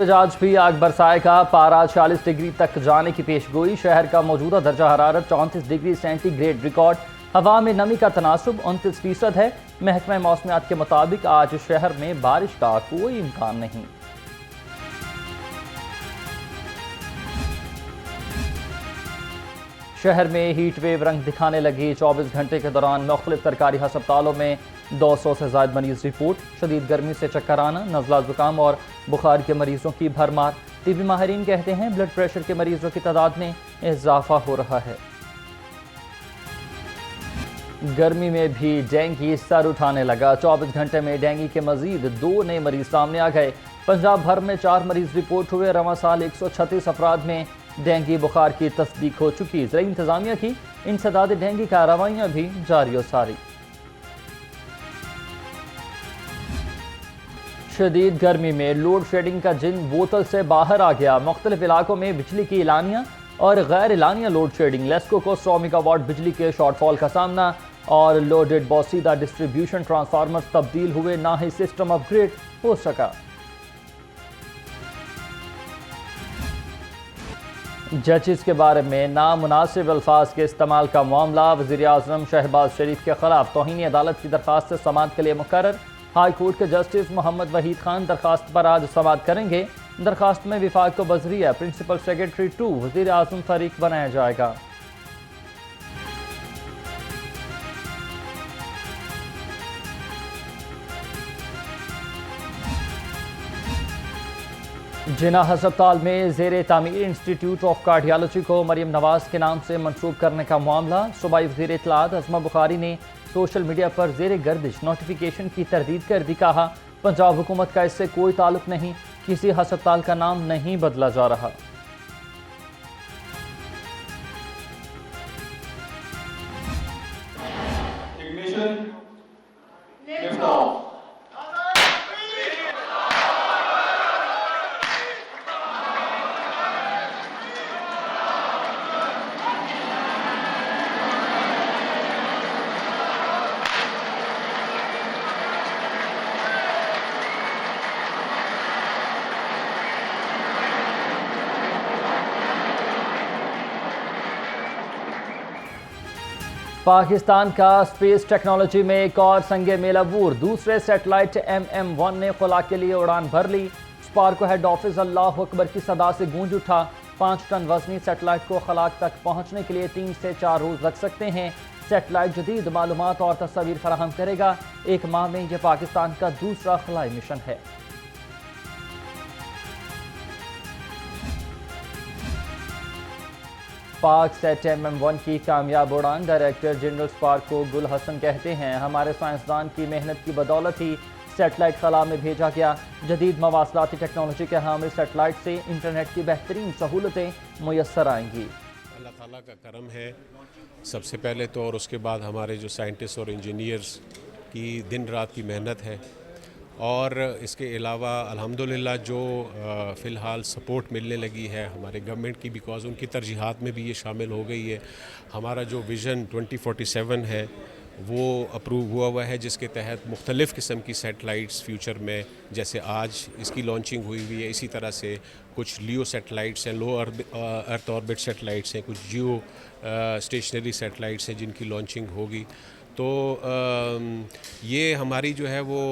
آج بھی آگ برسائے گا، پارا 40 ڈگری تک جانے کی پیش گوئی۔ شہر کا موجودہ درجہ حرارت 34 ڈگری سینٹی گریڈ ریکارڈ۔ ہوا میں نمی کا تناسب 29% ہے۔ محکمہ موسمیات کے مطابق آج شہر میں بارش کا کوئی امکان نہیں۔ شہر میں ہیٹ ویو رنگ دکھانے لگی۔ 24 گھنٹے کے دوران مختلف سرکاری ہسپتالوں میں 200 سے زائد مریض رپورٹ۔ شدید گرمی سے چکر آنا، نزلہ زکام اور بخار کے مریضوں کی بھرمار۔ طبی ماہرین کہتے ہیں بلڈ پریشر کے مریضوں کی تعداد میں اضافہ ہو رہا ہے۔ گرمی میں بھی ڈینگی سر اٹھانے لگا۔ 24 گھنٹے میں ڈینگی کے مزید 2 نئے مریض سامنے آ گئے۔ پنجاب بھر میں 4 مریض رپورٹ ہوئے۔ رواں سال 136 افراد میں ڈینگی بخار کی تصدیق ہو چکی۔ زرعی انتظامیہ کی انسداد ڈینگی کارروائیاں بھی جاری و ساری۔ شدید گرمی میں لوڈ شیڈنگ کا جن بوتل سے باہر آ گیا۔ مختلف علاقوں میں بجلی کی اعلانیہ اور غیر اعلانیہ لوڈ شیڈنگ۔ لیسکو کو 100 میگا واٹ بجلی کے شارٹ فال کا سامنا اور لوڈڈ بوسیدہ ڈسٹریبیوشن ٹرانسفارمر تبدیل ہوئے، نہ ہی سسٹم اپ گریڈ ہو سکا۔ ججز کے بارے میں نامناسب الفاظ کے استعمال کا معاملہ۔ وزیر اعظم شہباز شریف کے خلاف توہین عدالت کی درخواست سماعت کے لیے مقرر۔ ہائی کورٹ کے جسٹس محمد وحید خان درخواست پر آج سماعت کریں گے۔ درخواست میں وفاق کو بذریعہ پرنسپل سیکرٹری 2 وزیر اعظم فریق بنایا جائے گا۔ جناح ہسپتال میں زیر تعمیر انسٹیٹیوٹ آف کارڈیالوجی کو مریم نواز کے نام سے منسوخ کرنے کا معاملہ۔ صوبائی وزیر اطلاعات عظمہ بخاری نے سوشل میڈیا پر زیر گردش نوٹیفیکیشن کی تردید کر دی۔ کہا پنجاب حکومت کا اس سے کوئی تعلق نہیں، کسی ہسپتال کا نام نہیں بدلا جا رہا۔ پاکستان کا اسپیس ٹیکنالوجی میں ایک اور سنگ میل عبور۔ دوسرے سیٹلائٹ MM-1 نے خلا کے لیے اڑان بھر لی۔ اسپارکو ہیڈ آفس اللہ اکبر کی صدا سے گونج اٹھا۔ 5 ٹن وزنی سیٹلائٹ کو خلا تک پہنچنے کے لیے 3 سے 4 روز لگ سکتے ہیں۔ سیٹلائٹ جدید معلومات اور تصاویر فراہم کرے گا۔ 1 ماہ میں یہ پاکستان کا دوسرا خلائی مشن ہے۔ پاک سیٹ MM-1 کی کامیاب اڑان۔ ڈائریکٹر جنرل اسپارکو گل حسن کہتے ہیں ہمارے سائنسدان کی محنت کی بدولت ہی سیٹلائٹ خلا میں بھیجا گیا۔ جدید مواصلاتی ٹیکنالوجی کے حامل سیٹلائٹ سے انٹرنیٹ کی بہترین سہولتیں میسر آئیں گی۔ اللہ تعالیٰ کا کرم ہے سب سے پہلے تو، اور اس کے بعد ہمارے جو سائنٹسٹ اور انجینئرز کی دن رات کی محنت ہے، اور اس کے علاوہ الحمدللہ جو فی الحال سپورٹ ملنے لگی ہے ہمارے گورنمنٹ کی، بیکاز ان کی ترجیحات میں بھی یہ شامل ہو گئی ہے۔ ہمارا جو ویژن 2047 ہے وہ اپروو ہوا ہے، جس کے تحت مختلف قسم کی سیٹلائٹس فیوچر میں، جیسے آج اس کی لانچنگ ہوئی ہے، اسی طرح سے کچھ لیو سیٹلائٹس ہیں، لو ارتھ آربٹ سیٹلائٹس ہیں، کچھ جیو اسٹیشنری سیٹلائٹس ہیں جن کی لانچنگ ہوگی۔ تو یہ ہماری جو ہے وہ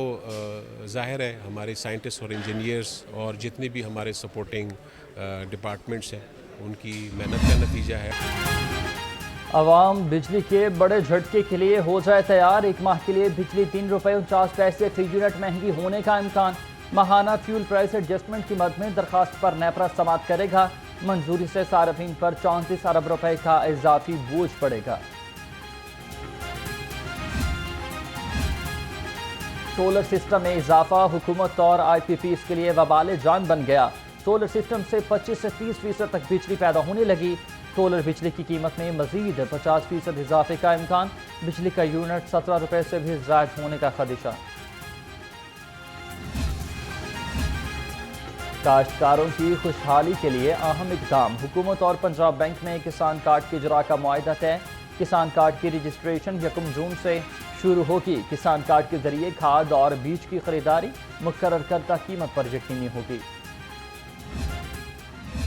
ظاہر ہے ہمارے سائنٹسٹ اور انجینئرز اور جتنے بھی ہمارے سپورٹنگ ڈپارٹمنٹس ہیں ان کی محنت کا نتیجہ ہے۔ عوام بجلی کے بڑے جھٹکے کے لیے ہو جائے تیار۔ 1 ماہ کے لیے بجلی 3 روپے 49 پیسے فی یونٹ مہنگی ہونے کا امکان۔ ماہانہ فیول پرائس ایڈجسٹمنٹ کی مد میں درخواست پر نیپرا سماعت کرے گا۔ منظوری سے صارفین پر 34 ارب روپے کا اضافی بوجھ پڑے گا۔ سولر سسٹم میں اضافہ حکومت اور IPPs کے لیے وبال جان بن گیا۔ سولر سسٹم سے 25 سے 30% تک بجلی پیدا ہونے لگی۔ سولر بجلی کی قیمت میں مزید 50% اضافے کا امکان۔ بجلی کا یونٹ 17 روپے سے بھی زائد ہونے کا خدشہ۔ کاشتکاروں کی خوشحالی کے لیے اہم اقدام۔ حکومت اور پنجاب بینک میں کسان کارڈ کی اجراء کا معاہدہ طے۔ کسان کارڈ کی رجسٹریشن 1 جون سے شروع ہوگی۔ کسان کارڈ کے ذریعے کھاد اور بیج کی خریداری مقرر کردہ قیمت پر یقینی ہوگی۔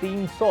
300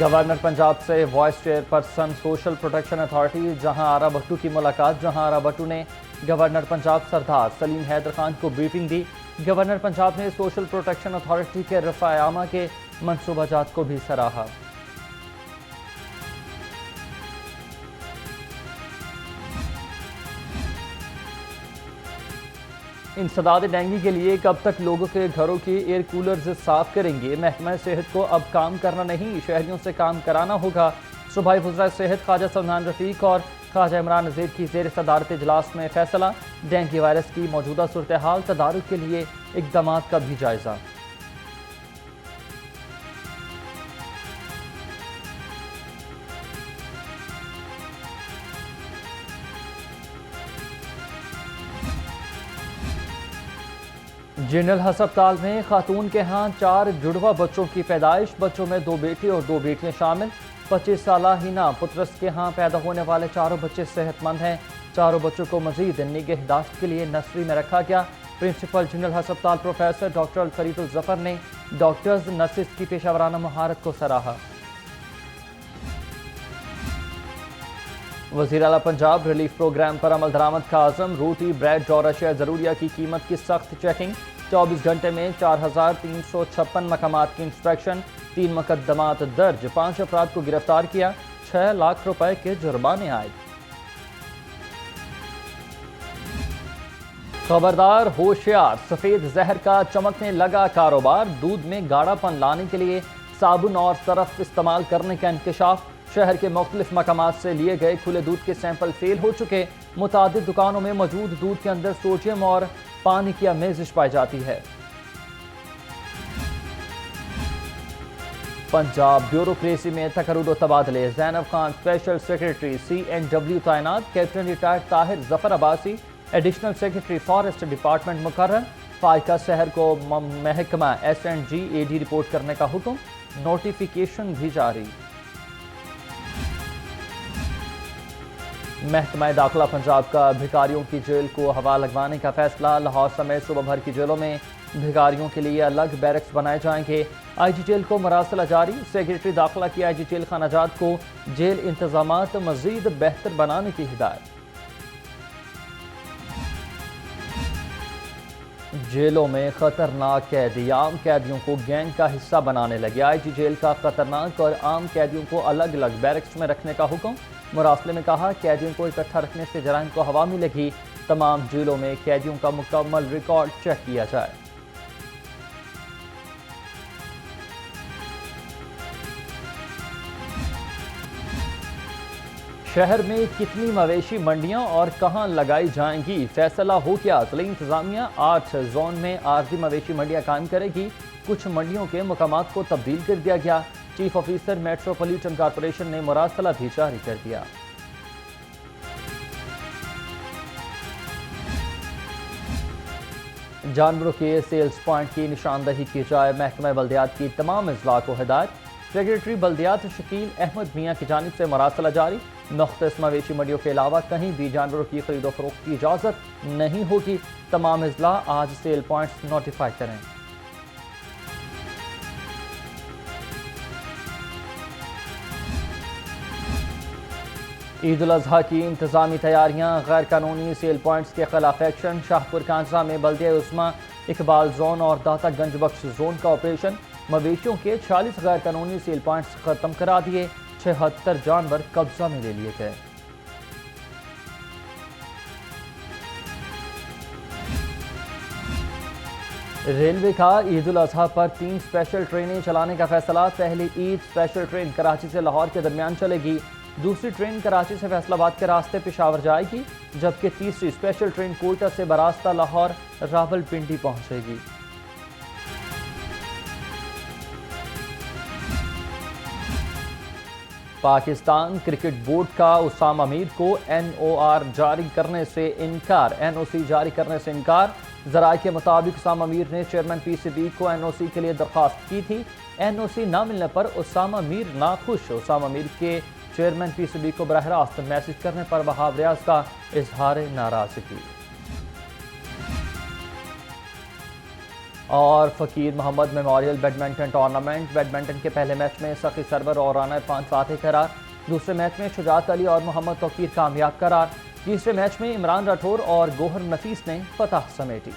گورنر پنجاب سے vice chairperson social protection authority Jahan Ara Bhutto کی ملاقات. جہاں آرا بھٹو نے گورنر پنجاب سردار سلیم حیدر خان کو بریفنگ دی. گورنر پنجاب نے سوشل پروٹیکشن اتھارٹی کے رفع عامہ کے منصوبہ جات کو بھی سراہا. انسداد ڈینگی کے لیے کب تک لوگوں کے گھروں کی ایئر کولرز صاف کریں گے؟ محکمہ صحت کو اب کام کرنا نہیں، شہریوں سے کام کرانا ہوگا. صوبائی وزراء صحت خواجہ سلمان رفیق اور خواجہ عمران نذیر کی زیر صدارت اجلاس میں فیصلہ. ڈینگی وائرس کی موجودہ صورتحال تدارک کے لیے اقدامات کا بھی جائزہ. جنرل ہسپتال میں خاتون کے ہاں 4 جڑواں بچوں کی پیدائش. بچوں میں 2 بیٹے اور 2 بیٹیاں شامل. 25 سالہ ہینا پترس کے ہاں پیدا ہونے والے چاروں بچے صحت مند ہیں. چاروں بچوں کو مزید نگہداشت کے لیے نرسری میں رکھا گیا. پرنسپل جنرل ہسپتال پروفیسر ڈاکٹر الفرید الظفر نے ڈاکٹرز نرسز کی پیشہ ورانہ مہارت کو سراہا. وزیر اعلیٰ پنجاب ریلیف پروگرام پر عمل درآمد کا عزم. روٹی، بریڈ اور اشیاء ضروریہ کی قیمت کی سخت چیکنگ. 24 گھنٹے میں 4356 مقامات کی انسپیکشن. 3 مقدمات درج. 5 افراد کو گرفتار کیا. 6 لاکھ روپے کے جرمانے آئے. خبردار، ہوشیار، سفید زہر کا چمکنے لگا کاروبار. دودھ میں گاڑھا پن لانے کے لیے صابن اور سرف استعمال کرنے کا انکشاف. شہر کے مختلف مقامات سے لیے گئے کھلے دودھ کے سیمپل فیل ہو چکے. متعدد دکانوں میں موجود دودھ کے اندر سوڈیم اور پانی کی آمیزش پائی جاتی ہے. پنجاب بیوروکریسی میں تقرر و تبادلے. Zainab Khan special secretary CNW تعینات. Captain retired Tahir Zafar Abbasi additional secretary forest department مقرر. فائقہ شہر کو محکمہ S&G AD رپورٹ کرنے کا حکم. نوٹیفیکیشن بھی جاری. محکمہ داخلہ پنجاب کا بھکاریوں کی جیل کو ہوا لگوانے کا فیصلہ. لاہور سمیت صوبہ بھر کی جیلوں میں بھکاریوں کے لیے الگ بیرکس بنائے جائیں گے. IG جیل کو مراسلہ جاری. سیکرٹری داخلہ کی IG جیل خانہ جات کو جیل انتظامات مزید بہتر بنانے کی ہدایت. جیلوں میں خطرناک قیدی. عام قیدیوں کو گینگ کا حصہ بنانے لگے. IG جیل کا خطرناک اور عام قیدیوں کو الگ الگ بیرکس میں رکھنے کا حکم. مراسلے میں کہا قیدیوں کو اکٹھا رکھنے سے جرائم کو ہوا ملے گی. تمام جیلوں میں قیدیوں کا مکمل ریکارڈ چیک کیا جائے. شہر میں کتنی مویشی منڈیاں اور کہاں لگائی جائیں گی؟ فیصلہ ہو گیا. ضلعی انتظامیہ 8 زون میں عارضی مویشی منڈیاں قائم کرے گی. کچھ منڈیوں کے مقامات کو تبدیل کر دیا گیا. چیف آفیسر میٹروپولیٹن کارپوریشن نے مراسلہ بھی جاری کر دیا. جانوروں کے سیلز پوائنٹ کی نشاندہی کی جائے. محکمہ بلدیات کی تمام اضلاع کو ہدایت. سیکرٹری بلدیات شکیل احمد میاں کی جانب سے مراسلہ جاری. مختص مویشی منڈیوں کے علاوہ کہیں بھی جانوروں کی خرید و فروخت کی اجازت نہیں ہوگی. تمام اضلاع آج سیل پوائنٹس نوٹیفائی کریں. عید الاضحیٰ کی انتظامی تیاریاں. غیر قانونی سیل پوائنٹس کے خلاف ایکشن. شاہپور کانجرا میں بلدیہ عظمیٰ اقبال زون اور داتا گنج بخش زون کا آپریشن. مویشیوں کے 46 غیر قانونی سیل پوائنٹس ختم کرا دیے. 76 جانور قبضہ میں لے لیے گئے. ریلوے کا عید الاضحیٰ پر 3 اسپیشل ٹرینیں چلانے کا فیصلہ. پہلی عید اسپیشل ٹرین کراچی سے لاہور کے درمیان چلے گی. دوسری ٹرین کراچی سے فیصل آباد کے راستے پشاور جائے گی. جبکہ تیسری اسپیشل ٹرین کوئٹہ سے براستہ لاہور راولپنڈی پہنچے گی. پاکستان کرکٹ بورڈ کا اسامہ میر کو NOC جاری کرنے سے انکار. ذرائع کے مطابق اسامہ میر نے چیئرمین PCB کو NOC کے لیے درخواست کی تھی. NOC نہ ملنے پر اسامہ میر ناخوش. اسامہ میر کے چیئرمین PCB کو براہ راست میسج کرنے پر وہاب ریاض کا اظہار ناراضگی. اور فقیر محمد میموریل بیڈمنٹن ٹورنامنٹ، بیڈمنٹن کے پہلے میچ میں سخی سرور اور رانا عرفان فاتح قرار، دوسرے میچ میں شجاعت علی اور محمد توقیر کامیاب قرار، تیسرے میچ میں عمران راٹھور اور گوہر نفیس نے فتح سمیٹی۔